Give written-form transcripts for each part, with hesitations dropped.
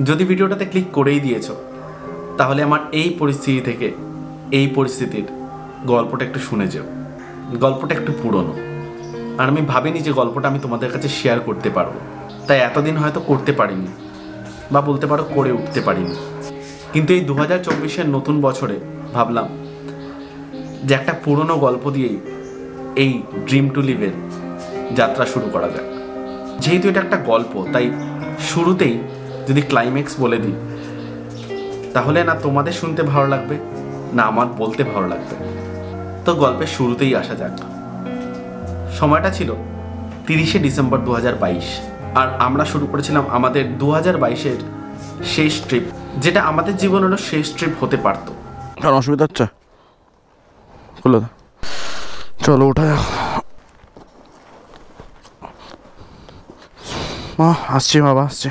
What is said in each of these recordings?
যদি ভিডিওটাতে ক্লিক করেই দিয়েছো তাহলে আমার এই পরিস্থিতি থেকে এই পরিস্থিতির গল্পটা একটু শুনে যাও। গল্পটা একটু পুরনো, আর আমি ভাবিনি যে গল্পটা আমি তোমাদের কাছে শেয়ার করতে পারবো, তাই এতদিন হয়তো করতে পারিনি বা বলতে পারো করে উঠতে পারিনি। কিন্তু এই 2024-এর নতুন বছরে ভাবলাম যে একটা পুরনো গল্প দিয়েই এই ড্রিম টু লিভের যাত্রা শুরু করা যাক। যেহেতু এটা একটা গল্প, তাই শুরুতেই যদি ক্লাইম্যাক্স বলে দিই তাহলে না তোমাদের শুনতে ভালো লাগবে না আমার বলতে ভালো লাগবে। তো গল্পের শুরুতেই আসা যাক। সময়টা ছিল 30শে ডিসেম্বর 2022, আর আমরা শুরু করেছিলাম আমাদের 2022-এর শেষ ট্রিপ, যেটা আমাদের জীবনেরও শেষ ট্রিপ হতে পারতো। কারণ অসুবিধা হচ্ছে, বলো চলো ওঠা যাক। আসছি বাবা, আসছি,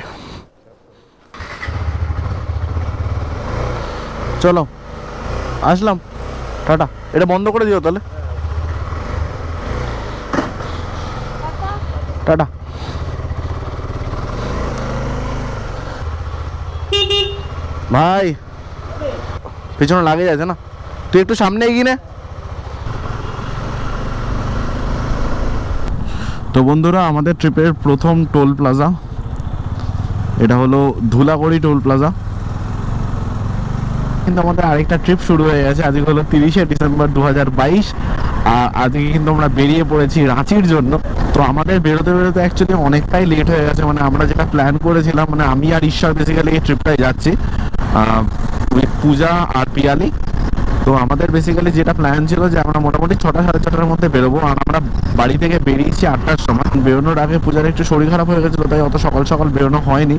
চলো আসলাম, টাটা। এটা বন্ধ করে দিও তাহলে, টাটা। ভাই পিছনে লাগে যাচ্ছে না, তুই একটু সামনে এগিয়ে নে। তো বন্ধুরা, আমাদের ট্রিপের প্রথম টোল প্লাজা এটা হলো ধুলাগড়ি টোল প্লাজা। কিন্তু আমাদের আরেকটা ট্রিপ শুরু হয়ে গেছে। আজকে হলো 30শে ডিসেম্বর 2022, আর আজকে কিন্তু আমরা বেরিয়ে পড়েছি রাঁচির জন্য। তো আমাদের বেরোতে বেরোতে অ্যাকচুয়ালি অনেকটাই লেট হয়ে গেছে। মানে আমরা যেটা প্ল্যান করেছিলাম, মানে আমি আর ঈশ্বর বেসিক্যালি এই ট্রিপটায় যাচ্ছি উইথ পূজা আর পিয়ালি। তো আমাদের বেসিক্যালি যেটা প্ল্যান ছিল যে আমরা মোটামুটি 6টা সাড়ে 6টার মধ্যে বেরোবো, আর আমরা বাড়ি থেকে বেরিয়েছি 8টার সময়। বেরোনোর আগে পূজার একটু শরীর খারাপ হয়ে গেছিলো, তাই অত সকাল সকাল বেরোনো হয়নি।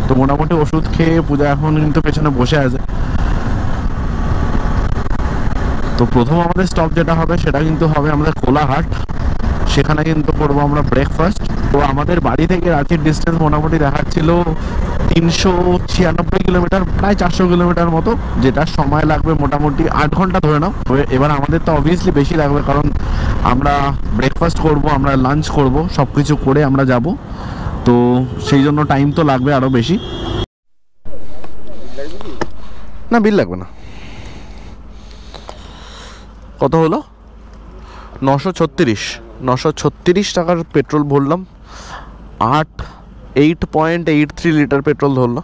তো মোটামুটি ওষুধ খেয়ে পূজা এখন কিন্তু পেছনে বসে আছে। তো প্রথম আমাদের স্টপ যেটা হবে সেটা কিন্তু হবে আমাদের কোলাঘাট। সেখানে কিন্তু করবো আমরা ব্রেকফাস্ট। তো আমাদের বাড়ি থেকে রাঁচির ডিস্টেন্স মোটামুটি দেখাচ্ছিল 396 কিলোমিটার, প্রায় 400 কিলোমিটার মতো, যেটা সময় লাগবে মোটামুটি 8 ঘন্টা ধরে নাও। এবার আমাদের তো অবভিয়াসলি বেশি লাগবে, কারণ আমরা ব্রেকফাস্ট করব, আমরা লাঞ্চ করব, সব কিছু করে আমরা যাব। তো সেই জন্য টাইম তো লাগবে আরও বেশি। না বিল লাগবে না। কত হলো? 936 টাকার পেট্রোল ভরলাম, 8.83 লিটার পেট্রোল ধরলো।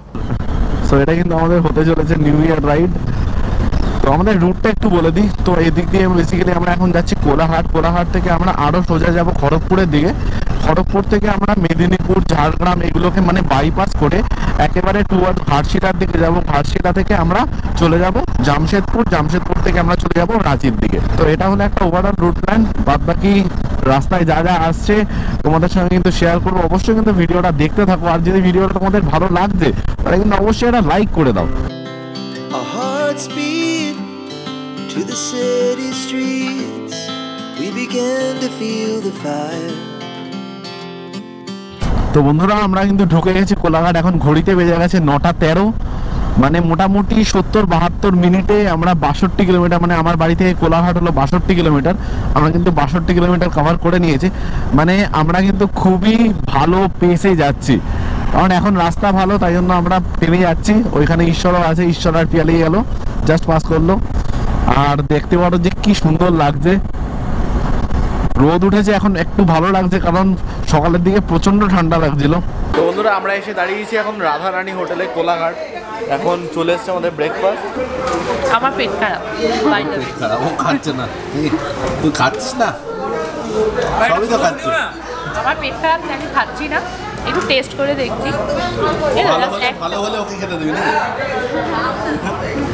সো এটা কিন্তু আমাদের হতে চলেছে নিউ ইয়ার রাইড। তো আমাদের রুটটা একটু বলে দিই। তো এদিক দিয়ে বেসিক্যালি আমরা এখন যাচ্ছি কোলাঘাট। কোলাঘাট থেকে আমরা আরও সোজা যাব খড়গপুরের দিকে। খড়গপুর থেকে আমরা মেদিনীপুর, ঝাড়গ্রাম এগুলোকে মানে বাইপাস করে একেবারে টুয়ার্ড ঘাটশিলার দিকে যাব। ঘাটশিলা থেকে আমরা চলে যাব জামশেদপুর, জামশেদপুর থেকে আমরা চলে যাব রাঁচির দিকে। তো এটা হলো একটা ওভারঅল রুট প্ল্যান। বাদ বাকি রাস্তায় যা যা আসছে তোমাদের সঙ্গে কিন্তু শেয়ার করবো। অবশ্যই কিন্তু ভিডিওটা দেখতে থাকো, আর যদি ভিডিওটা তোমাদের ভালো লাগছে তাহলে কিন্তু অবশ্যই এটা লাইক করে দাও। To the city streets, we began to feel the fire. তো বন্ধুরা, আমরা কিন্তু ঢুকে গেছি কোলাঘাট। এখন ঘড়িতে বেজে গেছে 9:13, মানে মোটামুটি 70-72 মিনিটে আমরা 62 কিলোমিটার, মানে আমার বাড়ি থেকে কোলাঘাট হলো 62 কিলোমিটার, আমরা কিন্তু 62 কিলোমিটার কভার করে নিয়েছি। মানে আমরা কিন্তু খুবই ভালো পেসে যাচ্ছি, কারণ এখন রাস্তা ভালো, তাই জন্য আমরা টেনে যাচ্ছি। ওইখানে ঈশ্বরও আছে, ঈশ্বর আর পিয়ালি গেল, জাস্ট পাস করলো। আর দেখতে পারো যে কি সুন্দর লাগছে, রোদ উঠেছে, এখন একটু ভালো লাগছে, কারণ সকালের দিকে প্রচন্ড ঠান্ডা লাগছিল। তো বন্ধুরা, আমরা এসে দাঁড়িয়েছি এখন রাধারানী হোটেলে কোলাঘাট। এখন চলে এসছে আমাদের ব্রেকফাস্ট। আমার পেট খারাপ, পেট খারাপ, ও খাচ্ছে না, তুই খাচ্ছিস না? সবই তো খাচ্ছি। আমার পেট খারাপ, আমি খাচ্ছি না, একটু টেস্ট করে দেখছি। ভালো হলে ওকে খেতে দিবি না?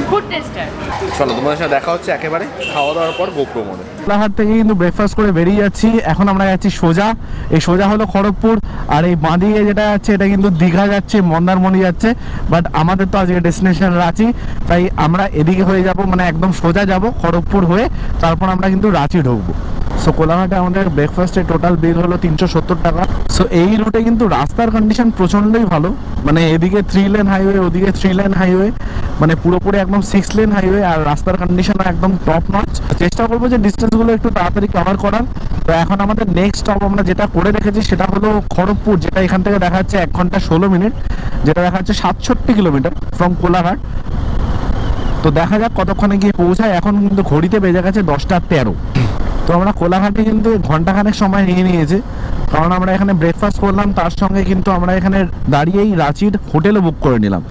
Food tester. চলো, তোমাদের সাথে দেখা হচ্ছে একেবারে খাওয়া দাওয়ার পর গোপ্রো মোড়ে। কোলাঘাট থেকে কিন্তু ব্রেকফাস্ট করে বেরিয়ে যাচ্ছি। এখন আমরা যাচ্ছি সোজা, এই সোজা হলো খড়গপুর, আর এই বাঁদিকে যেটা যাচ্ছে এটা কিন্তু দীঘা যাচ্ছে, মন্দারমণি যাচ্ছে। বাট আমাদের তো আজকে ডেস্টিনেশন রাঁচি, তাই আমরা এদিকে হয়ে যাব, মানে একদম সোজা যাব খড়গপুর হয়ে, তারপর আমরা কিন্তু রাঁচি ঢুকবো। সো কোলাঘাটে আমাদের ব্রেকফাস্টের টোটাল বিল হলো 370 টাকা। সো এই রুটে কিন্তু রাস্তার কন্ডিশন প্রচণ্ডই ভালো, মানে এদিকে 3 লেন হাইওয়ে, ওদিকে 3 লেন হাইওয়ে, মানে পুরোপুরি একদম 6 লেন হাইওয়ে, আর রাস্তার কন্ডিশন একদম টপ নচ। চেষ্টা করবো যে ডিস্টেন্সগুলো একটু তাড়াতাড়ি কভার করার। তো এখন আমাদের নেক্সট স্টপ আমরা যেটা করে রেখেছি সেটা হলো খড়গপুর, যেটা এখান থেকে দেখা যাচ্ছে 1 ঘন্টা 16 মিনিট, যেটা দেখা যাচ্ছে 67 কিলোমিটার ফ্রম কোলাঘাট। তো দেখা যাক কতক্ষণে গিয়ে পৌঁছায়। এখন কিন্তু ঘড়িতে বেজে গেছে 10:13। তো আমরা কোলাঘাটে কিন্তু ঘন্টাখানেক সময় নিয়ে নিয়েছি, কারণ আমরা এখানে ব্রেকফাস্ট করলাম, তার সঙ্গে কিন্তু আমরা এখানে দাঁড়িয়েই রাঁচির হোটেলও বুক করে নিলাম,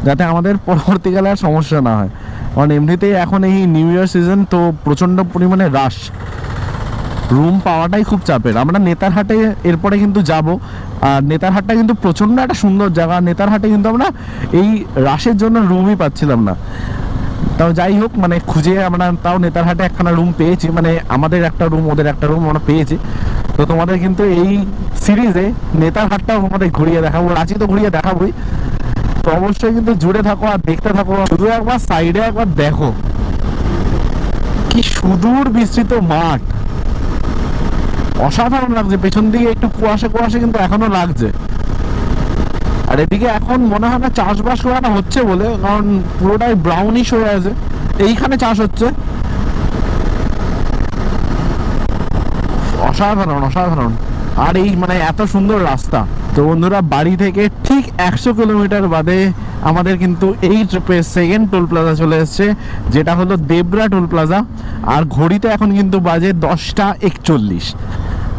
যাতে আমাদের পরবর্তীকালে আর সমস্যা না হয়। কারণ এমনিতেই এখন এই নিউ ইয়ার সিজন, তো প্রচণ্ড পরিমাণে রাশ, রুম পাওয়াটাই খুব চাপের। আমরা নেতারহাটে এরপরে কিন্তু যাব, আর নেতারহাটটা কিন্তু প্রচণ্ড একটা সুন্দর জায়গা। নেতারহাটে কিন্তু আমরা এই রাশের জন্য রুমই পাচ্ছিলাম না, তাও যাই হোক মানে খুঁজে আমরা তাও নেতারহাটে একখানা রুম পেয়েছি, মানে আমাদের একটা রুম ওদের একটা রুম আমরা পেয়েছি। তো তোমাদের কিন্তু এই সিরিজে নেতারহাটটাও আমাদের ঘুরিয়ে দেখাবো, রাঁচি তো ঘুরিয়ে দেখাবোই। তো অবশ্যই কিন্তু জুড়ে থাকো আর দেখতে থাকো। শুধু একবার সাইডে একবার দেখো কি সুদূর বিস্তৃত মাঠ, অসাধারণ লাগছে। পেছন দিকে একটু কুয়াশা কুয়াশা কিন্তু এখনো লাগছে, আর এদিকে এখন মনে হয় না চাষবাস করানো হচ্ছে বলে, কারণ পুরোটাই ব্রাউনিশ হয়ে আছে। এইখানে চাষ হচ্ছে, অসাধারণ অসাধারণ। আর এই মানে এত সুন্দর রাস্তা। তো বন্ধুরা, বাড়ি থেকে ঠিক 100 কিলোমিটার বাদে আমাদের কিন্তু এই ট্রিপের সেকেন্ড টোল প্লাজা চলে এসছে, যেটা হলো দেবরা টোল প্লাজা। আর ঘড়িতে এখন কিন্তু বাজে 10:41।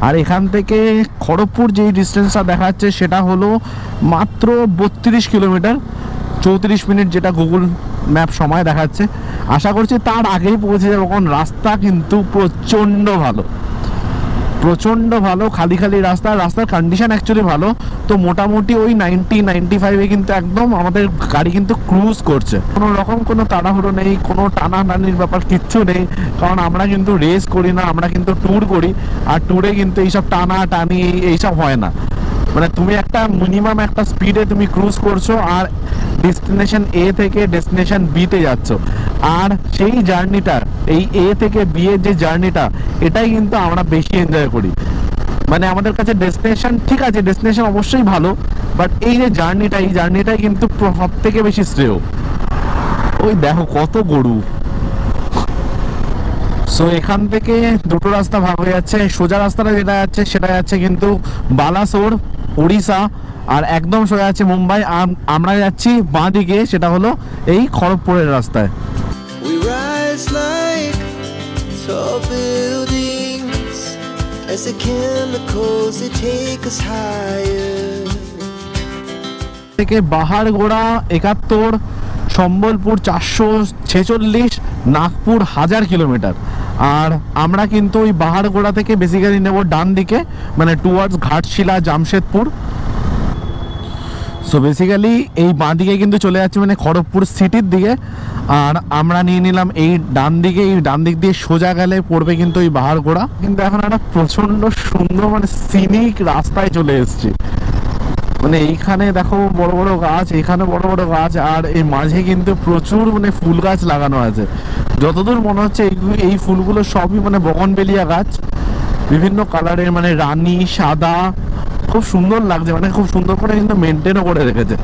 আর এখান থেকে খড়গপুর যেই ডিস্টেন্সটা দেখাচ্ছে সেটা হলো মাত্র 32 কিলোমিটার 34 মিনিট, যেটা গুগল ম্যাপ সময় দেখাচ্ছে। আশা করছি তার আগেই পৌঁছে যাবো, কারণ রাস্তা কিন্তু প্রচণ্ড ভালো, প্রচণ্ড ভালো। খালি খালি রাস্তা, রাস্তার কন্ডিশন অ্যাকচুয়ালি ভালো। তো মোটামুটি ওই 90-95-এ কিন্তু একদম আমাদের গাড়ি কিন্তু ক্রুজ করছে। কোনো রকম কোনো তাড়াহুড়ো নেই, কোনো টানাটানির ব্যাপার কিচ্ছু নেই, কারণ আমরা কিন্তু রেস করি না, আমরা কিন্তু ট্যুর করি। আর ট্যুরে কিন্তু এইসব টানা টানি এইসব হয় না, মানে তুমি একটা মিনিমাম একটা স্পিডে তুমি ক্রুজ করছো, আর ডেস্টিনেশন এ থেকে ডেস্টিনেশন বি তে যাচ্ছ। আর সেই জার্নিটা, এই এ থেকে বি এর যে জার্নিটা, এটাই কিন্তু আমরা বেশি এনজয় করি। মানে আমাদের কাছে ডেস্টিনেশন ঠিক আছে, ডেস্টিনেশন অবশ্যই ভালো, বাট এই যে জার্নিটা, এই জার্নিটাই কিন্তু সব থেকে বেশি শ্রেয়। ওই দেখো কত গরু। সো এখান থেকে দুটো রাস্তা ভাগ হয়ে যাচ্ছে। সোজা রাস্তাটা যেটা যাচ্ছে সেটা যাচ্ছে কিন্তু বালাসোর, উড়িষ্যা, আর একদম সোজা যাচ্ছে মুম্বাই। আমরা যাচ্ছি বাঁ দিকে, সেটা হলো এই খড়গপুরের রাস্তায়। We rise like tall buildings as the chemicals they take us higher. থেকে বাহারগোড়া 71, সম্বলপুর 446, নাগপুর 1000 কিলোমিটার। আর আমরা কিন্তু ওই বাহারগোড়া থেকে বেসিক্যালি নেব ডান দিকে, মানে towards Ghatshila, Jamshedpur. So basically এই বাঁ দিকে কিন্তু চলে যাচ্ছে মানে খড়গপুর সিটির দিকে, আর আমরা নিয়ে নিলাম এই ডান দিকে। এই ডান দিক দিয়ে সোজা গেলে পড়বে কিন্তু ওই বাহারগোড়া। কিন্তু এখন একটা প্রচন্ড সুন্দর মানে সিনিক রাস্তায় চলে এসেছি। মানে এইখানে দেখো বড় বড় গাছ, এখানে বড় বড় গাছ, আর এই মাঝে কিন্তু প্রচুর মানে ফুল গাছ লাগানো আছে। যতদূর মনে হচ্ছে এই ফুলগুলো সবই মানে বগনবেলিয়া গাছ, বিভিন্ন কালারের, মানে রানী, সাদা, খুব সুন্দর লাগছে। মানে খুব সুন্দর করে কিন্তু মেনটেনও করে রেখেছে।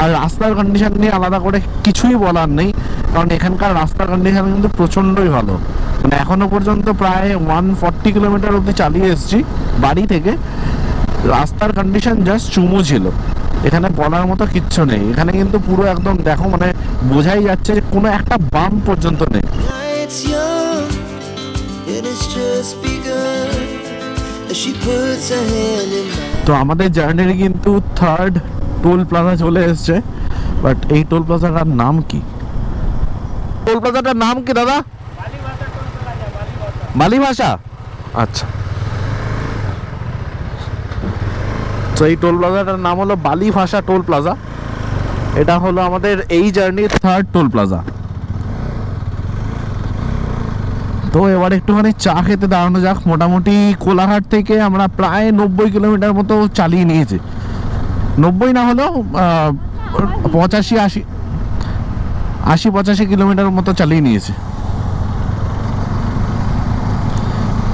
আর রাস্তার কন্ডিশন নিয়ে আলাদা করে কিছুই বলার নেই, কারণ এখানকার রাস্তার কন্ডিশন কিন্তু প্রচণ্ডই ভালো। মানে এখনো পর্যন্ত প্রায় 140 কিলোমিটার অবধি চালিয়ে এসেছি বাড়ি থেকে। রাস্তার কন্ডিশন জাস্ট চুমু ছিল, এখানে বলার মতো কিচ্ছু নেই। এখানে কিন্তু পুরো একদম দেখো মানে বোঝাই যাচ্ছে যে কোনো একটা বাম পর্যন্ত নেই। Night's young, and it's just begun as she puts her hand in mine. তো আমাদের জার্নির কিন্তু থার্ড টোল প্লাজা চলে এসছে, বাট এই টোল প্লাজাটার নাম কি? টোল প্লাজাটার নাম কি দাদা? বালি ভাষা। আচ্ছা, তো এই টোল প্লাজাটার নাম হলো বালি ভাষা টোল প্লাজা। এটা হলো আমাদের এই জার্নির থার্ড টোল প্লাজা। তো এবার একটুখানি চা খেতে দাঁড়ানো যাক। মোটামুটি কোলাঘাট থেকে আমরা প্রায় 90 কিলোমিটার মতো চালিয়ে নিয়েছি, 90 না হলেও 85 কিলোমিটার মতো চালিয়ে নিয়েছি।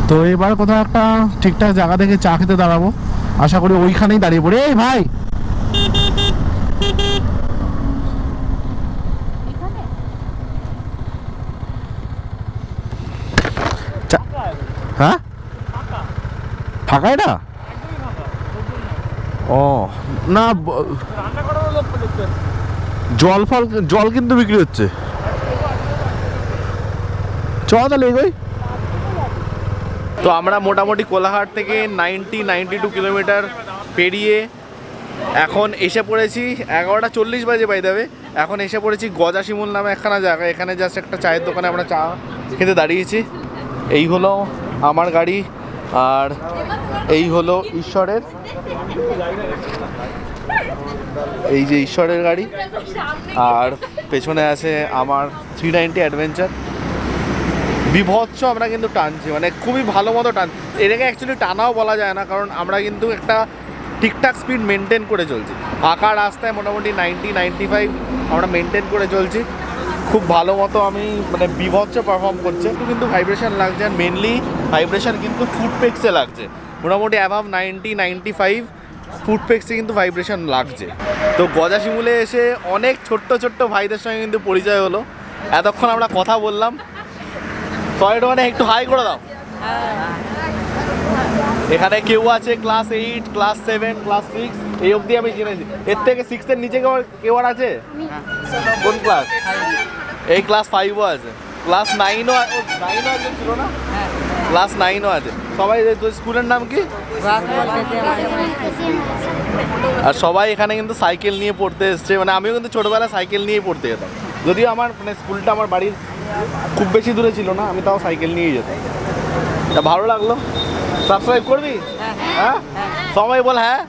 তো তো এবার কোথাও একটা ঠিকঠাক জায়গা থেকে চা খেতে দাঁড়াবো, আশা করি ওইখানেই দাঁড়িয়ে পড়ি। এই ভাই, হ্যাঁ ফাঁকা এটা? ও না, জল কিন্তু বিক্রি হচ্ছে। চ তাহলে এগোই। তো আমরা মোটামুটি কোলাঘাট থেকে 92 কিলোমিটার পেরিয়ে এখন এসে পড়েছি 11:40 বাজে বাই দেবে। এখন এসে পড়েছি গজাশিমুল নামে একখানা জায়গা। এখানে জাস্ট একটা চায়ের দোকানে আমরা চা খেতে দাঁড়িয়েছি। এই হলো আমার গাড়ি, আর এই হলো ঈশ্বরের, এই যে ঈশ্বরের গাড়ি, আর পেছনে আছে আমার 390 অ্যাডভেঞ্চার। বিভৎস আমরা কিন্তু টানছি, মানে খুবই ভালো মতো টানছি। এটাকে অ্যাকচুয়ালি টানাও বলা যায় না, কারণ আমরা কিন্তু একটা ঠিকঠাক স্পিড মেনটেন করে চলছি। আঁকা রাস্তায় মোটামুটি 90-95 আমরা মেনটেন করে চলছি। খুব ভালো মতো আমি মানে বিভৎস পারফর্ম করছে, একটু কিন্তু ভাইব্রেশন লাগছে, আর মেনলি ভাইব্রেশন কিন্তু ফুটপেক্সে লাগছে। মোটামুটি অ্যাভাব 90-95 ফুটপেক্সে কিন্তু ভাইব্রেশন লাগছে। তো গজাশিমুলে এসে অনেক ছোট্ট ছোট্ট ভাইদের সঙ্গে কিন্তু পরিচয় হলো। এতক্ষণ আমরা কথা বললাম, সবাইটা মানে একটু হাই করে দাও। এখানে কেউ আছে ক্লাস 8, ক্লাস 7, ক্লাস 6, এই অবধি আমি জেনেছি। এর থেকে 6-এর নিচে কেউ আর আছে? কোন ক্লাস? এই ক্লাস 5ও আছে, ক্লাস 9ও আছে, ছিল না? ক্লাস 9ও আছে। সবাই, তোর স্কুলের নাম কি? আর সবাই এখানে কিন্তু সাইকেল নিয়ে পড়তে এসছে। মানে আমিও কিন্তু ছোটোবেলায় সাইকেল নিয়েই পড়তে যেতাম, যদিও আমার মানে স্কুলটা আমার বাড়ির খুব বেশি দূরে ছিল না, আমি তাও সাইকেল নিয়েই যেতাম। তা ভালো লাগলো। সাবস্ক্রাইব করবি? হ্যাঁ, সবাই বল হ্যাঁ।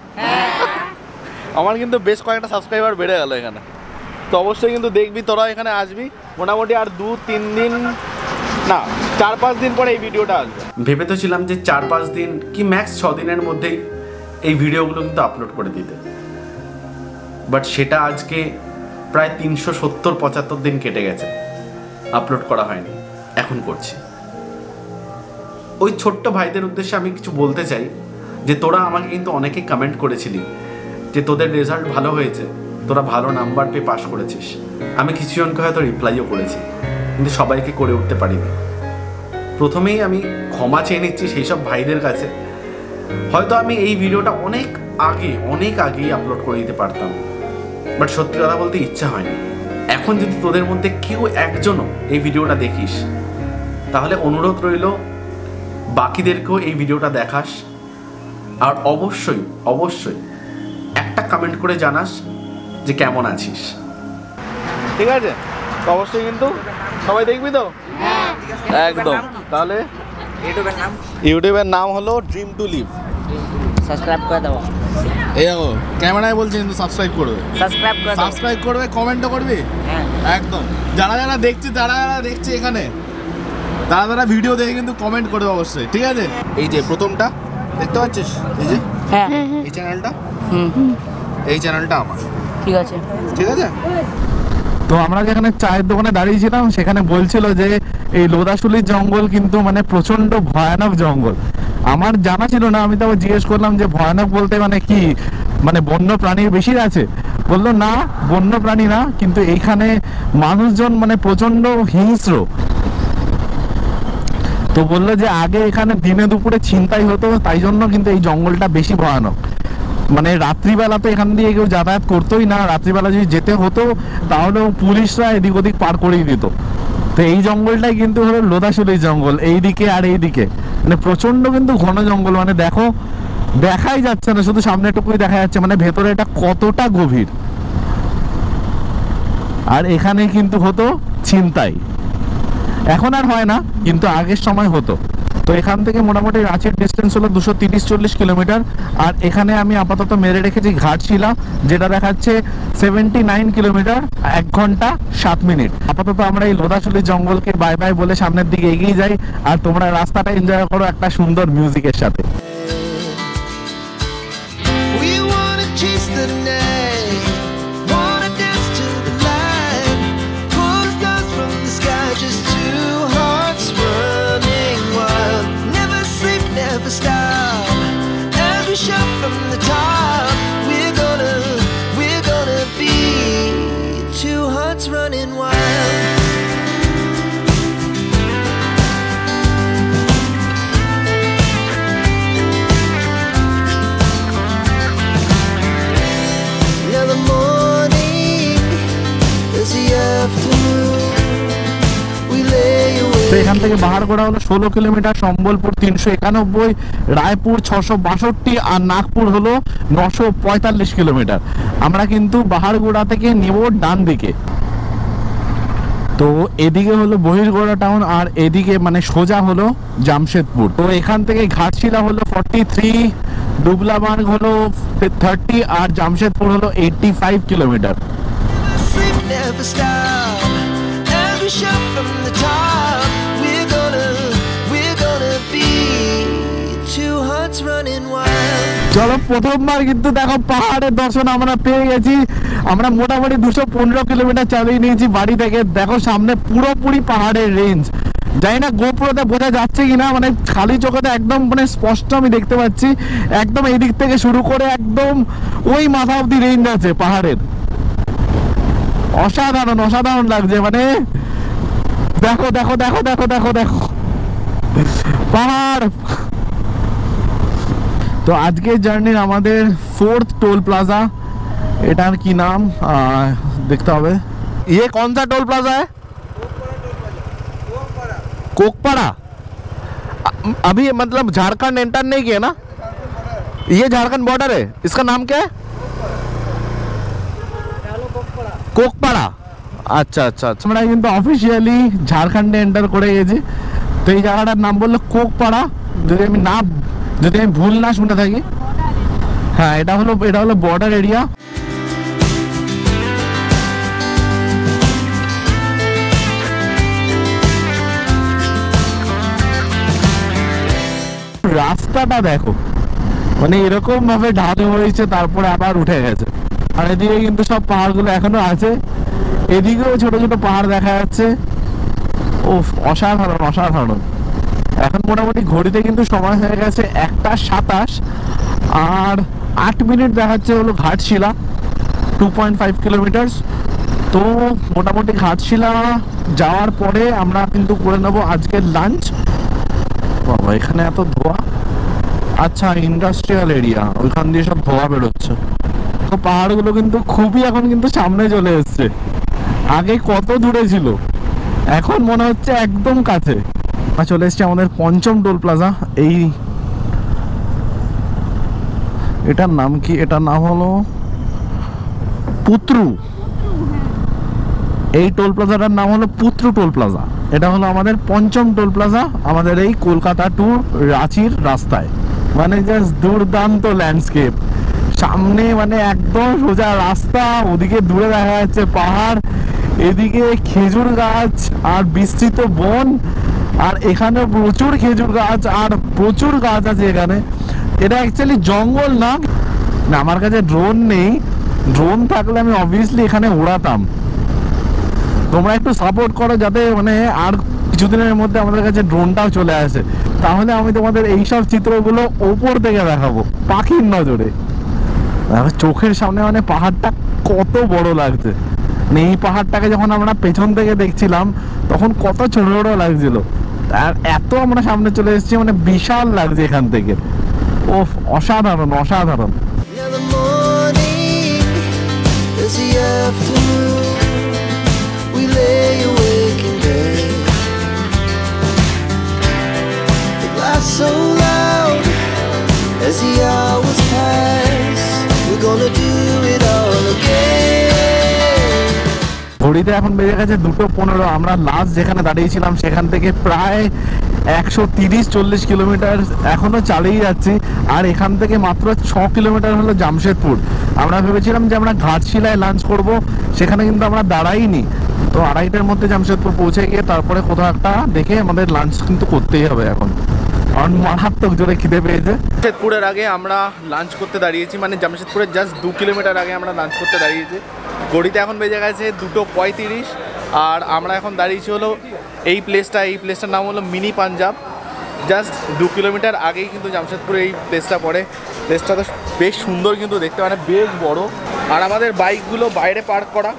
আমার কিন্তু বেশ কয়েকটা সাবস্ক্রাইবার বেড়ে গেল এখানে। তো অবশ্যই কিন্তু দেখবি, তোরা এখানে আসবি। মোটামুটি আর 2-3 দিন না, 4-5 দিন পরে এই ভিডিওটা আসবে। ভেবে তো ছিলাম যে 4-5 দিন কি ম্যাক্স 6 দিনের মধ্যেই এই ভিডিওগুলো কিন্তু আপলোড করে দিতে, বাট সেটা আজকে প্রায় 370-75 দিন কেটে গেছে, আপলোড করা হয়নি। এখন করছি। ওই ছোট্ট ভাইদের উদ্দেশ্যে আমি কিছু বলতে চাই যে তোরা আমাকে কিন্তু অনেকেই কমেন্ট করেছিলি যে তোদের রেজাল্ট ভালো হয়েছে, তোরা ভালো নাম্বার পেয়ে পাস করেছিস। আমি কিছুজনকে হয়তো রিপ্লাইও করেছি, কিন্তু সবাইকে করে উঠতে পারিনি। প্রথমেই আমি ক্ষমা চেয়ে নিচ্ছি সেই সব ভাইদের কাছে। হয়তো আমি এই ভিডিওটা অনেক আগেই আপলোড করে দিতে পারতাম, বাট সত্যি কথা বলতে ইচ্ছা হয়নি। এখন যদি তোদের মধ্যে কেউ একজনও এই ভিডিওটা দেখিস, তাহলে অনুরোধ রইল বাকিদেরকেও এই ভিডিওটা দেখাস, আর অবশ্যই একটা কমেন্ট করে জানাস যে কেমন আছিস। ঠিক আছে? তো অবশ্যই কিন্তু সবাই দেখবি তো? একদম। তাহলে ইউটিউবের নাম হলো ড্রিম টু লিভ। সাবস্ক্রাইব করে দাও। এই দেখো ক্যামেরায় বলছি কিন্তু সাবস্ক্রাইব করবে, সাবস্ক্রাইব করবে, কমেন্টও করবে। হ্যাঁ, একদম। যারা দেখছে এখানে, তারা ভিডিও দেখে কিন্তু কমেন্ট করবে অবশ্যই। ঠিক আছে? এই যে প্রথমটা দেখতে পাচ্ছিস, এই যে হ্যাঁ, এই চ্যানেলটা, হুম, এই চ্যানেলটা আমার। ঠিক আছে। তো আমরা যেখানে চায়ের দোকানে দাঁড়িয়েছিলাম, সেখানে বলছিল যে এই লোদাশুলির জঙ্গল কিন্তু মানে প্রচন্ড ভয়ানক জঙ্গল। আমার জানা ছিল না, আমি তো জিজ্ঞেস করলাম যে ভয়ানক বলতে মানে কি, মানে বন্য প্রাণীর বেশি আছে? বললো না, বন্য প্রাণী না, কিন্তু এইখানে মানুষজন মানে প্রচন্ড হিংস্র। তো বললো যে আগে এখানে দিনে দুপুরে ছিনতাই হতো, তাই জন্য কিন্তু এই জঙ্গলটা বেশি ভয়ানক। মানে রাত্রিবেলা তো এখান দিয়ে কেউ যাতায়াত করতোই না, রাত্রিবেলা যদি যেতে হতো তাহলেও পুলিশরা এদিক ওদিক পার করেই দিত। তো এই জঙ্গলটাই কিন্তু হলো লোদাশুলির জঙ্গল, এইদিকে আর এইদিকে মানে প্রচন্ড কিন্তু ঘন জঙ্গল। মানে দেখো, দেখাই যাচ্ছে না, শুধু সামনেটুকুই দেখা যাচ্ছে, মানে ভেতরে এটা কতটা গভীর। আর এখানে কিন্তু হতো ছিনতাই, এখন আর হয় না, কিন্তু আগের সময় হতো। তো এখান থেকে মোটামুটি রাঁচির ডিস্টেন্স হলো 230-40 কিলোমিটার। আর এখানে আমি আপাতত মেরে রেখেছি ঘাটশিলা, যেটা দেখাচ্ছে 79 কিলোমিটার, 1 ঘন্টা 7 মিনিট। আপাতত আমরা এই লোদাশুলির জঙ্গলকে বাই বাই বলে সামনের দিকে এগিয়ে যাই, আর তোমরা রাস্তাটা এনজয় করো একটা সুন্দর মিউজিকের সাথে। We wanna chase the night, wanna dance to the light, pull stars from the sky, just two hearts running wild. Never as the afternoon we lay awake. তো এখান থেকে বাহারগোড়া হলো 16 কিলোমিটার, সম্বলপুর 391, রায়পুর 662 আর নাগপুর হলো 945 কিলোমিটার। আমরা কিন্তু বাহারগোড়া থেকে নেব ডান দিকে। তো এদিকে হলো বহিরগোড়া টাউন আর এদিকে মানে সোজা হলো জামশেদপুর। তো এখান থেকে ঘাটশিলা হলো 43, ডুবলামার্গ হলো 30 আর জামশেদপুর হলো 85 kilometre. Sleep never stop. Every shot from the top. We're gonna be two hearts running wild. চলো, প্রথমবার কিন্তু দেখো পাহাড়ের দর্শন আমরা পেয়ে গেছি। আমরা মোটামুটি 215 কিলোমিটার চালিয়ে নিয়েছি বাড়ি থেকে। দেখো সামনে পুরোপুরি পাহাড়ের রেঞ্জ। জানি না গোপ্রোতে বোঝা যাচ্ছে কিনা, মানে খালি চোখেতে একদম মানে স্পষ্ট আমি দেখতে পাচ্ছি। একদম এই দিক থেকে শুরু করে একদম ওই মাথা অব্দি রেঞ্জ আছে পাহাড়ের। অসাধারণ অসাধারণ লাগছে, মানে দেখো দেখো দেখো দেখো দেখো দেখো পাহাড়। তো আজকের জার্নির আমাদের 4th টোল প্লাজা। এটার কি নাম দেখতে হবে। ये कौन सा टोल प्लाजा है? कोकपाड़ा। अभी मतलब झारखंड एंटर नहीं किया ना? ये झारखंड बॉर्डर है, इसका नाम क्या है? কোকপাড়া। আচ্ছা আচ্ছা আচ্ছা, আমরা কিন্তু অফিসিয়ালি ঝাড়খণ্ডে এন্টার করে গেছি। তো এই জায়গাটার নাম বললো কোকপাড়া, যদি আমি ভুল না শুনে থাকি। হ্যাঁ, এটা হলো বর্ডার এরিয়া। রাস্তাটা দেখো, মানে এরকম ভাবে ঢালু হয়েছে, তারপরে আবার উঠে গেছে। আর এদিকে কিন্তু সব পাহাড়গুলো এখনো আছে, এদিকেও ছোট ছোট পাহাড় দেখা যাচ্ছে। ও অসাধারণ অসাধারণ। এখন মোটামুটি ঘড়িতে কিন্তু সময় হয়ে গেছে 1:27 আর 8 মিনিট দেখাচ্ছে হলো ঘাটশিলা 2.5 কিলোমিটার। তো মোটামুটি ঘাটশিলা যাওয়ার পরে আমরা কিন্তু করে নেবো আজকের লাঞ্চ। বাবা, এখানে এত ধোঁয়া। আচ্ছা, ইন্ডাস্ট্রিয়াল এরিয়া, ওইখান দিয়ে সব ধোঁয়া বেরোচ্ছে। তো পাহাড়গুলো কিন্তু খুবই এখন কিন্তু সামনে চলে এসছে। আগে কত দূরে ছিল, এখন মনে হচ্ছে একদম কাছে। চলে এসছে আমাদের 5ম টোল প্লাজা। এটার নাম কি? এটার নাম হলো পুত্রু। এই টোল প্লাজাটার নাম হলো পুত্রু টোল প্লাজা। এটা হলো আমাদের 5ম টোল প্লাজা আমাদের এই কলকাতা টু রাঁচির রাস্তায়। মানে জাস্ট দুর্দান্ত ল্যান্ডস্কেপ। সামনে মানে একদম সোজা রাস্তা, ওদিকে দূরে দেখা যাচ্ছে পাহাড়, এদিকে খেজুর গাছ আর বিস্তৃত বন। আর এখানে প্রচুর খেজুর গাছ আর প্রচুর গাছ আছে এখানে। এটা অ্যাকচুয়ালি জঙ্গল না। আমার কাছে ড্রোন নেই, ড্রোন থাকলে আমি অবভিয়াসলি এখানে উড়াতাম। তোমরা একটু সাপোর্ট করো যাতে মানে আর কিছুদিনের মধ্যে আমাদের কাছে ড্রোনটাও চলে আসে, তাহলে আমি তোমাদের এইসব চিত্রগুলো ওপর থেকে দেখাবো পাখির নজরে। চোখের সামনে মানে পাহাড়টা কত বড় লাগছে। মানে এই পাহাড়টাকে যখন আমরা পেছন থেকে দেখছিলাম তখন কত ছোট ছোট লাগছিল, আর এত আমরা সামনে চলে এসেছি, মানে বিশাল লাগছে এখান থেকে। ও অসাধারণ অসাধারণ। Now the morning is the afternoon. We lay awake in bed. The glass so loud as the hours pass. We're gonna do it all again. ঘড়িতে এখন বেজে গেছে 2:15। আমরা লাস্ট যেখানে দাঁড়িয়েছিলাম সেখান থেকে প্রায় 130-40 কিলোমিটার এখনো চালিয়ে যাচ্ছি। আর এখান থেকে মাত্র 6 কিলোমিটার হলো জামশেদপুর। আমরা ভেবেছিলাম যে আমরা ঘাটশিলায় লাঞ্চ করব, সেখানে কিন্তু আমরা দাঁড়াইনি। তো 2:30টার মধ্যে জামশেদপুর পৌঁছে গিয়ে তারপরে কোথাও একটা দেখে আমাদের লাঞ্চ কিন্তু করতেই হবে এখন, কারণ মারাত্মক জোরে খিদে পেয়েছে। জামশেদপুরের আগে আমরা লাঞ্চ করতে দাঁড়িয়েছি, মানে জামশেদপুরের জাস্ট 2 কিলোমিটার আগে আমরা লাঞ্চ করতে দাঁড়িয়েছি। ঘড়িতে এখন বেজে গেছে 2:35 আর আমরা এখন দাঁড়িয়েছি হলো এই প্লেসটার নাম হলো মিনি পাঞ্জাব। জাস্ট 2 কিলোমিটার আগেই কিন্তু জামশেদপুরে এই প্লেসটা পড়ে। প্লেসটা তো বেশ সুন্দর কিন্তু দেখতে, মানে বেশ বড়। আর আমাদের বাইকগুলো বাইরে পার্ক করা,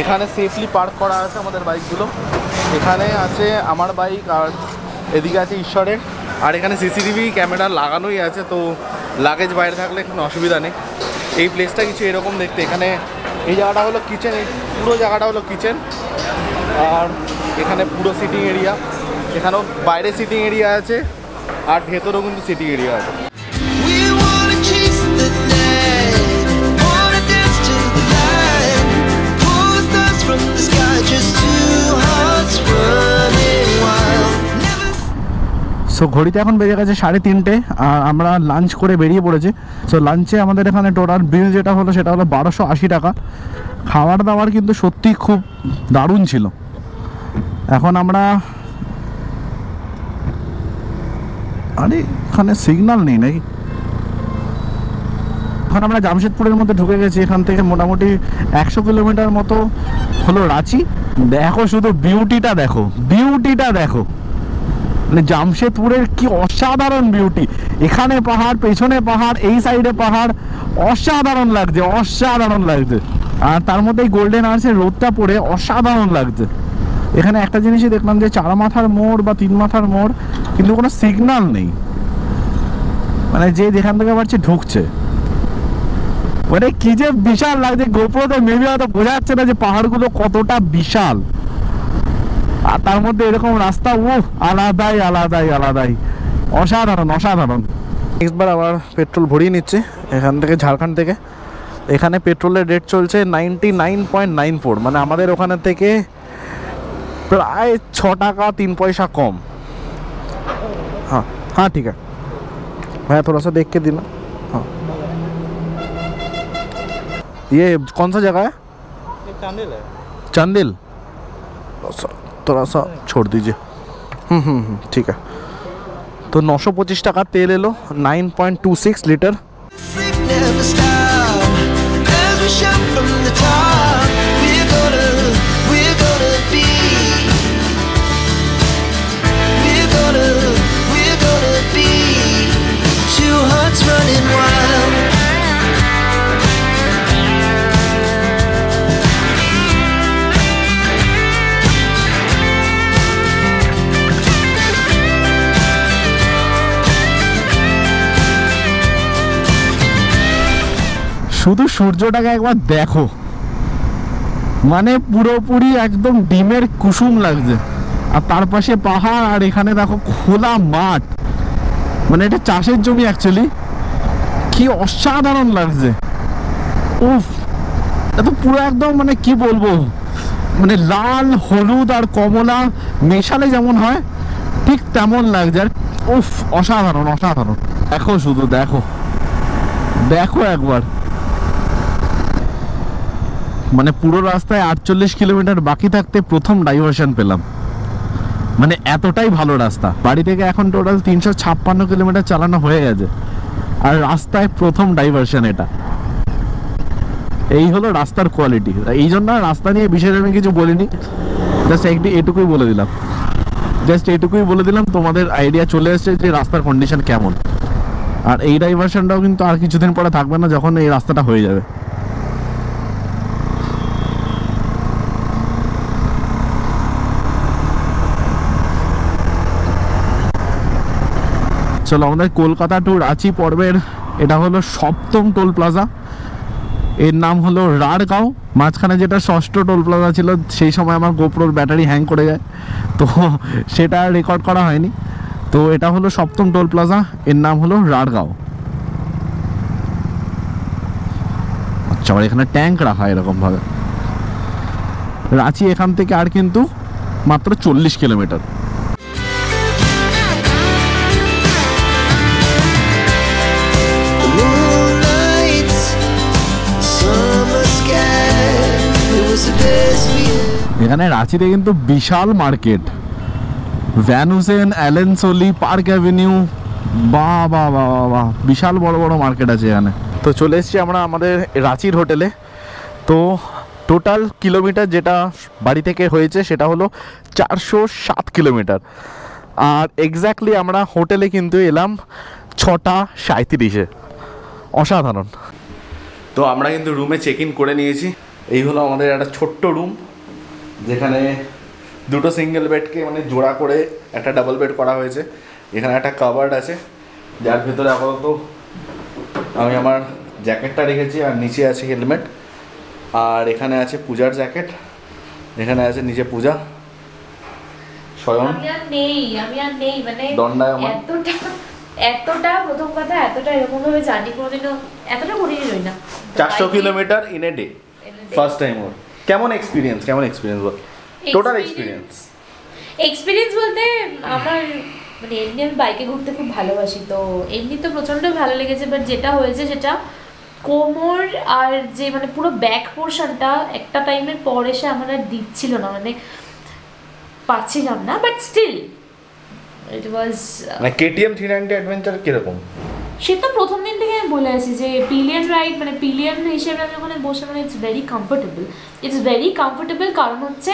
এখানে সেফলি পার্ক করা আছে আমাদের বাইকগুলো। এখানে আছে আমার বাইক আর এদিকে আছে ঈশ্বরের। আর এখানে সিসিটিভি ক্যামেরা লাগানোই আছে, তো লাগেজ বাইরে থাকলে কোনো অসুবিধা নেই। এই প্লেসটা কিছু এরকম দেখতে। এখানে এই জায়গাটা হলো কিচেন, এই পুরো জায়গাটা হলো কিচেন। আর এখানে পুরো সিটিং এরিয়া, এখানেও বাইরে সিটিং এরিয়া আছে আর ভেতরেও কিন্তু সিটিং এরিয়া আছে। We wanna chase the night, wanna dance to the light, pull stars from the sky, just two hearts running wild. So ঘড়িতে এখন বেজে গেছে 3:30 আর আমরা লাঞ্চ করে বেরিয়ে পড়েছি। সো লাঞ্চে আমাদের এখানে টোটাল বিল যেটা হলো সেটা হলো 1280 টাকা। খাবার দাবার কিন্তু সত্যি খুব দারুণ ছিল। এখন আমরা আরে এখানে সিগন্যাল নেই নাকি? এখন আমরা জামশেদপুরের মধ্যে ঢুকে গেছি। এখান থেকে মোটামুটি 100 কিলোমিটার মতো হলো রাঁচি। দেখো শুধু বিউটিটা দেখো, বিউটিটা দেখো, মানে জামশেদপুরের কি অসাধারণ বিউটি। এখানে পাহাড়, পেছনে পাহাড়, এই সাইডে পাহাড়, অসাধারণ লাগছে, অসাধারণ লাগছে। আর তার মধ্যে এই গোল্ডেন আওয়ার্সের রোদটা পড়ে অসাধারণ লাগছে। এখানে একটা জিনিসই দেখলাম যে 4 মাথার মোড় বা 3 মাথার মোড়, কিন্তু কোনো সিগন্যাল নেই, মানে যে যেখান থেকে পারছে ঢুকছে। মানে কি যে বিশাল লাগছে, গোপ্রোতে মেবি হয়তো বোঝা যাচ্ছে না যে পাহাড়গুলো কতটা বিশাল। আর তার মধ্যে এরকম রাস্তা, ও আলাদাই আলাদাই আলাদাই, অসাধারণ অসাধারণ। নেক্সটবার আবার পেট্রোল ভরিয়ে নিচ্ছে এখান থেকে, ঝাড়খণ্ড থেকে। এখানে পেট্রোলের রেট চলছে 99.94, মানে আমাদের ওখানে থেকে প্রায় 6 টাকা 3 পয়সা কম। हाँ हाँ ठीक है भैया, थोड़ा सा देख के देना। हाँ ये कौन सा जगह है? चांदिल है। चांदिल, थोड़ा सा छोड़ दीजिए। ठीक है। तो 925 টাকা তেল এলো, 9.26 litre. Sleep never stop as we shout from the top. We're gonna be. We're gonna be two hearts running wild. শুধু সূর্যটাকে একবার দেখো, মানে পুরোপুরি একদম ডিমের কুসুম লাগছে। আর তার পাশে পাহাড়, আর এখানে দেখো খোলা মাঠ, মানে এটা চাষের জমি অ্যাকচুয়ালি। কি অসাধারণ লাগছে, উফ! এটা পুরো একদম মানে কি বলবো, মানে লাল হলুদ আর কমলা মেশালে যেমন হয় ঠিক তেমন লাগছে। আর উফ, অসাধারণ অসাধারণ। দেখো শুধু দেখো, দেখো একবার, মানে পুরো রাস্তায় 48 কিলোমিটার বাকি থাকতে প্রথম ডাইভারশন পেলাম। মানে এতটাই ভালো রাস্তা। বাড়ি থেকে এখন টোটাল 356 কিলোমিটার চালানো হয়ে গেছে, আর রাস্তায় প্রথম ডাইভারশন এটা। এই হলো রাস্তার কোয়ালিটি। এই জন্য রাস্তা নিয়ে বিশেষ আমি কিছু বলিনি, জাস্ট এটুকুই বলে দিলাম, তোমাদের আইডিয়া চলে এসেছে যে রাস্তার কন্ডিশন কেমন। আর এই ডাইভারশনটাও কিন্তু আর কিছুদিন পরে থাকবে না, যখন এই রাস্তাটা হয়ে যাবে। চলো, আমাদের কলকাতা টু রাঁচি পর্বের এটা হলো 7ম টোল প্লাজা। এর নাম হলো রাড়গাঁও। মাঝখানে যেটা 6ষ্ঠ টোল প্লাজা ছিল, সেই সময় আমার গোপ্রোর ব্যাটারি হ্যাং করে যায়, তো সেটা রেকর্ড করা হয়নি। তো এটা হলো 7ম টোল প্লাজা, এর নাম হলো রাড়গাঁও। আচ্ছা, আর এখানে ট্যাঙ্ক রাখা এরকমভাবে। রাঁচি এখান থেকে আর কিন্তু মাত্র 40 কিলোমিটার। এখানে রাঁচিতে কিন্তু বিশাল market, Van Heusen, Allen Solly, Park Avenue, বাহ বাহ বাহ বাহ, বিশাল বড় বড় মার্কেট আছে এখানে। তো চলে এসেছি আমরা আমাদের রাঁচির হোটেলে। তো টোটাল কিলোমিটার যেটা বাড়ি থেকে হয়েছে সেটা হলো 407 কিলোমিটার। আর এক্স্যাক্টলি আমরা হোটেলে কিন্তু এলাম 6:37-এ। অসাধারণ। তো আমরা কিন্তু রুমে চেক ইন করে নিয়েছি। এই হলো আমাদের একটা ছোট্ট রুম, যেখানে দুটো সিঙ্গেল বেডকে মানে জোড়া করে একটা ডাবল বেড করা হয়েছে। এখানে একটা কাভার্ড আছে, যার ভেতরে আপাতত আমি আমার জ্যাকেটটা রেখেছি, আর নিচে আছে হেলমেট। আর এখানে আছে পূজার জ্যাকেট, এখানে আছে নিচে পূজা স্বয়ং আমি আর নেই মানে দণ্ডায়মান। এতটা প্রথম কথা এতটা এরকম ভাবে জার্নি কোনোদিনও এতটা করিনি রই না। 400 kilometre in a day first time ওর। কেমন এক্সপিরিয়েন্স বল, টোটাল এক্সপিরিয়েন্স বলতে আমার মানে এমনি আমি বাইকে ঘুরতে খুব ভালোবাসি, তো এমনি তো প্রচণ্ড ভালো লেগেছে। বাট যেটা হয়েছে সেটা কোমর আর যে মানে পুরো ব্যাক পোর্শনটা একটা টাইমের পর এসে আমার আর দিচ্ছিল না, মানে পারছিলাম না। বাট স্টিল ইট ওয়াজ মানে কেটিএম 390 অ্যাডভেঞ্চার কিরকম? সে তো প্রথম দিন থেকে আমি বলে আসি যে পিলিয়ন রাইড মানে পিলিয়ন হিসেবে আমি ওখানে বসে মানে ইটস ভেরি কমফোর্টেবল। কারণ হচ্ছে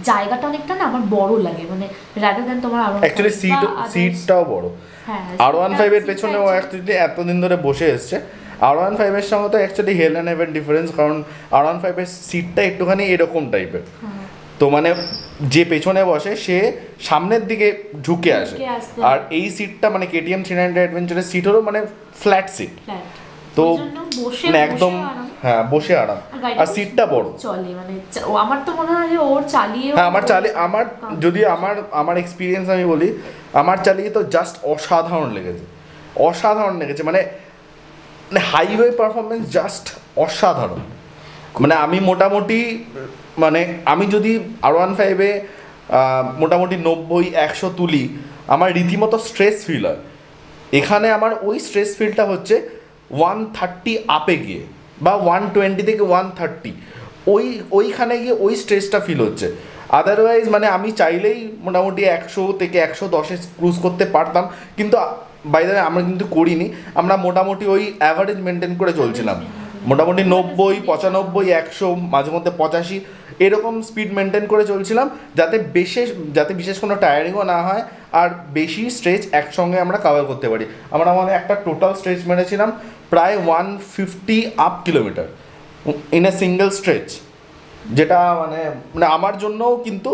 জায়গাটা অনেকটা না আমার বড় লাগে, মানে রাদার দ্যান তোমার আরো অ্যাকচুয়ালি সিটটাও বড়। হ্যাঁ, R15 এর পেছনে ও অ্যাকচুয়ালি এতদিন ধরে বসে এসছে। R15 এর সঙ্গে তো actually hell and heaven difference, কারণ R15 এর সিটটা একটুখানি এরকম টাইপের, তো মানে যে পেছনে বসে সে সামনের দিকে ঝুঁকে আসে। আর এই সিটটা মানে কেটিএম 390 অ্যাডভেঞ্চারের সিট হলো মানে ফ্ল্যাট সিট, তো মানে একদম হ্যাঁ বসে আরাম। আর সিটটা বড় চলে, মানে আমার তো মনে হয় যে ওর চালিয়ে হ্যাঁ আমার যদি আমার এক্সপিরিয়েন্স আমি বলি, আমার চালিয়ে তো জাস্ট অসাধারণ লেগেছে মানে হাইওয়ে পারফরমেন্স জাস্ট অসাধারণ। মানে আমি মোটামুটি মানে আমি যদি R15-এ মোটামুটি 90-100 তুলি, আমার রীতিমতো স্ট্রেস ফিল হয়। এখানে আমার ওই স্ট্রেস ফিলটা হচ্ছে 130 আপে গিয়ে বা 120 থেকে 130 ওইখানে গিয়ে ওই স্ট্রেসটা ফিল হচ্ছে। আদারওয়াইজ মানে আমি চাইলেই মোটামুটি 100 থেকে 110-এ ক্রুজ করতে পারতাম, কিন্তু বাই দ্য ওয়ে আমরা কিন্তু করিনি। আমরা মোটামুটি ওই অ্যাভারেজ মেনটেন করে চলছিলাম, মোটামুটি 90, 95, 100, মাঝে মধ্যে 85 এরকম স্পিড মেনটেন করে চলছিলাম, যাতে বিশেষ কোনো টায়ারিংও না হয় আর বেশি স্ট্রেচ একসঙ্গে আমরা কভার করতে পারি। আমরা আমাদের একটা টোটাল স্ট্রেচ মেরেছিলাম প্রায় 150 up kilometre in a single stretch, যেটা মানে আমার জন্যও কিন্তু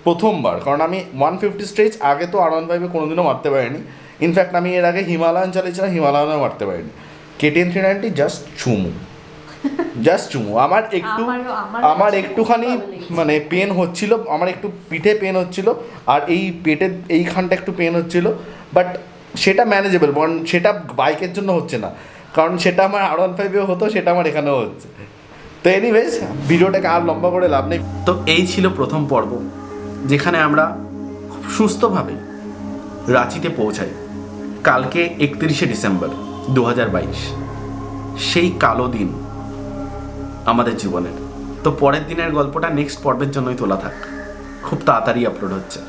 প্রথমবার, কারণ আমি 150 স্ট্রেচ আগে তো R15-এ কোনোদিনও মারতে পারিনি। ইনফ্যাক্ট আমি এর আগে হিমালয়ান চালিয়েছিলাম, হিমালয়ানও মারতে পারিনি। কেটিএম 390 জাস্ট চুমু। আমার একটুখানি মানে পেন হচ্ছিল, আমার একটু পিঠে পেন হচ্ছিল আর এই পেটের এইখানটা একটু পেন হচ্ছিল, বাট সেটা ম্যানেজেবল, কারণ সেটা বাইকের জন্য হচ্ছে না, কারণ সেটা আমার R15-এও হতো, সেটা আমার এখানেও হচ্ছে। তো এনিওয়েজ ভিডিওটাকে আর লম্বা করে লাভ নেই। তো এই ছিল প্রথম পর্ব, যেখানে আমরা খুব সুস্থভাবে রাঁচিতে পৌঁছাই কালকে 31শে ডিসেম্বর 2022, সেই কালো দিন আমাদের জীবনের। তো পরের দিনের গল্পটা নেক্সট পর্বের জন্যই তোলা থাক, খুব তাড়াতাড়ি আপলোড হচ্ছে।